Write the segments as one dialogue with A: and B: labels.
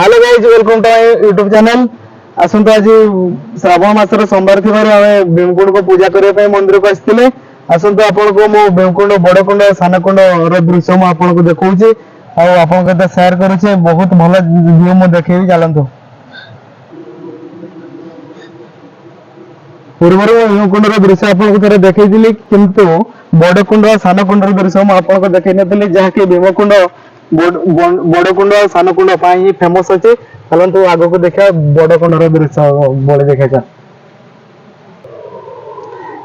A: Hello guys welcome to my YouTube channel. आसंतु आज श्रावण मासर सोमवार थिबार आमे भीमकुंड को पूजा करबा पई मंदिर को आस्थिले। आसंतु आपन को मो भीमकुंड बड़ कुंड सान कुंड रो दृश्य मो आपन को देखौची आ आपन के शेयर करूचे। बहुत भलो व्यू मो देखेबी चलंतु। पूर्वर भीमकुंड रो दृश्य आपन को थरे देखैतिली किंतु बड़ कुंड सान कुंड रो दृश्य मो आपन को देखै नथिले जहा कि भीमकुंड बड़ कुंड सान कुंड पाई ही फेमस अछि। चलंतु आगो को देखा बड़ कुंड रो दृश्य बड़े देखा।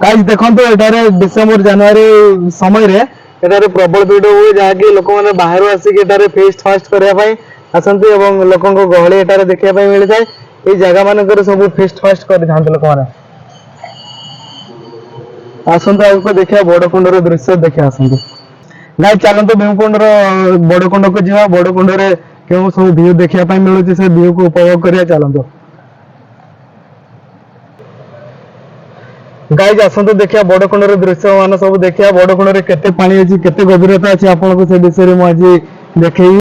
A: गाइस देखंतु एटारे डिसेंबर जनवरी समय रे एटारे प्रबल भीड़ हुए जहाँकि लोक मैंने बाहर आसिक एटारे फेस्ट फास्ट करने आसती और लोकों गहली एटारे देखा मिल जाए। ये जगह मानकर सब फेस्ट फास्ट कर लोक मैंने आसतु आगे देखा बड़ कुंड दृश्य देखा आसतु। गाइस चलते भीमकुंड बड़ कुंड को जा बड़ कुंड क्यों सब व्यू देखा मिलूँ से व्यू को उपभोग करिया चलते। गाइज आसतु देखिए बड़ कुंड दृश्य मान सब देखिए बड़ कुंड केते पानी अछि केते गभीरता अछि आपन को से विषय में आज देखई।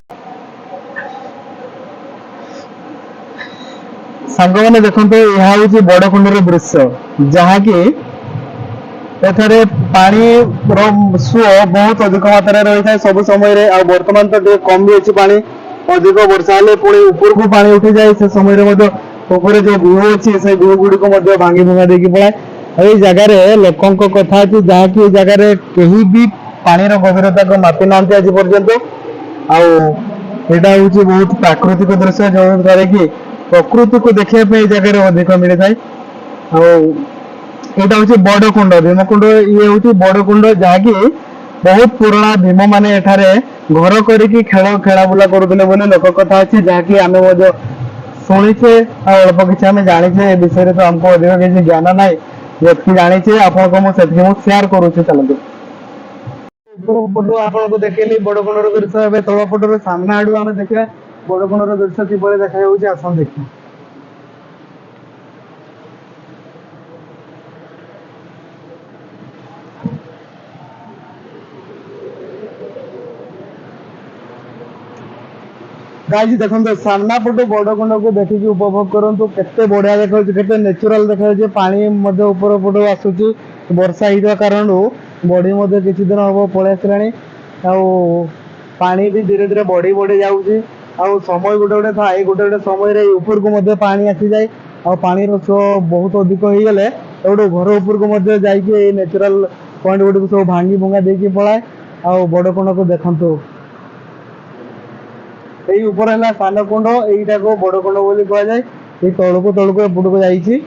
A: सांग माने देखंतु यह होची बड़ कुंड दृश्य जहाँ कि एठारे पानी रो सुओ बहुत अधिक मात्रा रही है सब समय रे। आ वर्तमान तो ଟିକେ कम भी अछि पानी अधिक वर्षा हेले पुणी ऊपर को पानी उठी जाए से समय रे मध्य ऊपर जो व्यू अछि से व्यू गुडी को मध्य भांगी भंगा देकी पळाए। एई जगह रे लोकन को कथा अछि जहाँ कि जगह रे केही भी पानी रो गभीरता को मापी नांती आज पर्यंत। आउ एटा होची बहुत प्राकृतिक दृश्य जो द्वारा कि प्रकृति को देखिया पे जगह रे अधिक मिले थाए। आउ एटा होची बड़ कुंड भीमकुंड ये होची बड़ कुंड जहाँ कि बहुत पुराना भीम माने एठारे घर करिकी खेल खेला बुला करुले बोले लोक कथा अछि जहाँ कि आमे मध्य शुणीचे अल्प किसी आम जाचे ए विषय तो हमको अधिक किसी ज्ञान ना जी जाचे आपको सेयार करुचे। चलते आपको देखली बड़ कुंड दृश्य तल पटर सामने आड़ू आम देखा बड़ कुंड दृश्य किभली देखा आस देखिए। गाइस देखो सामना पटो बड़ कुंड को देखिए उपभोग करूँ केते बढ़िया देखा केते नेचुरल देखा पानी ऊपर पटो आसूची वर्षा होता कारण बड़ी किसी दिन हम पलि आसानी पानी भी धीरे धीरे बढ़ी बढ़ी जाऊँगी। आउ समय गोटे गोटे थाए गोटे गोटे समय ऊपर को पानी आसी जाए आ पानी स्लो बहुत अधिक हो गले गोटे घर ऊपर को जाइए नेचुरल पॉइंट गुडी को सब भांगी भंगा देकी पलाए। आउ बड़ कुंड को देखंतु यही ऊपर है सान कुंड यहीटा को बड़ कुंड बोली कह जाए। ये तलको एपटको जाइए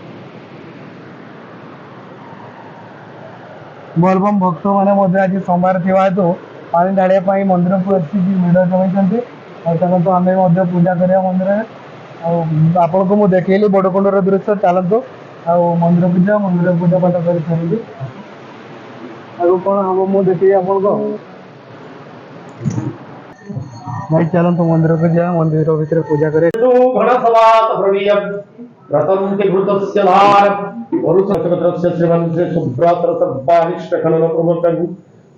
A: बोलबम भक्त मैंने आज सोमवार थी हेतु पानी ढाड़ा मंदिर को भिड़ जमाई चलते आम पूजा करा मंदिर आपन को मुझे देखली बड़ कुंड दृश्य। चलतु मंदिर पूजा पूजा पाठ कर सारी आगे कौन हम मुझे देखिए आपन को भाई चलतु मंदिर को जा मंदिर भीतर पूजा करे।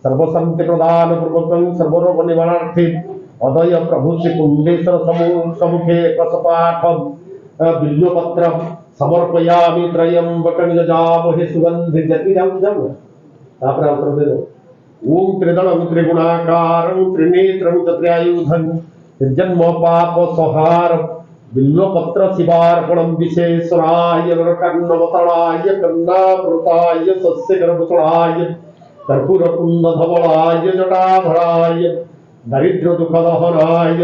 B: सर्वसंति प्रदान पूर्वक सर्वरोग निवारणार्थे अदय प्रभु श्री कुंडेश्वर सम्मुखे कसपाठ बिल्वपत्र समर्पयामि त्रयंबकं यजामहे सुगंधि जतिरंजन। तापर उत्तर दे दो ओम त्रिदलं त्रिगुणाकारं त्रिनेत्रं चतुरायुधं जन्म पाप संहार बिल्वपत्र शिवार्पणं विशेषराय नरकर्णवतराय कन्नावृताय सस्यगर्भसुराय कर्पूर कुंद धवलाय जटाधराय दरिद्र दुख दहनाय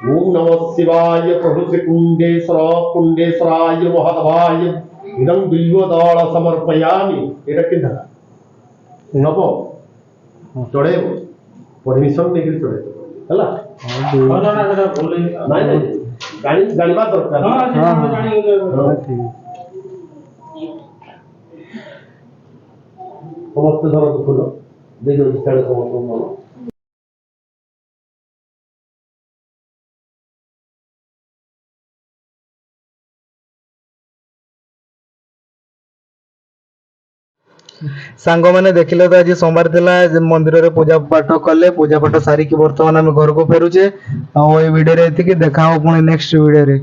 B: ओम नमः शिवाय प्रभु श्री कुंडेश्वराय महाधवाय इदं बिल्वदल समर्पयामि। एटा किंधा नब चढ़ेब परमिशन नहीं चढ़ेब है जानवा दरकार समस्त धर फूल दे समस्त मन
A: सांग मैंने देखिले तो आज सोमवार थिला मंदिर रे पूजा पाठ कले पूजा पाठ सारी की वर्तमान आम घर को फेरुचे आ वीडियो रे एतिकी देखा हो पुणी नेक्स्ट वीडियो रे।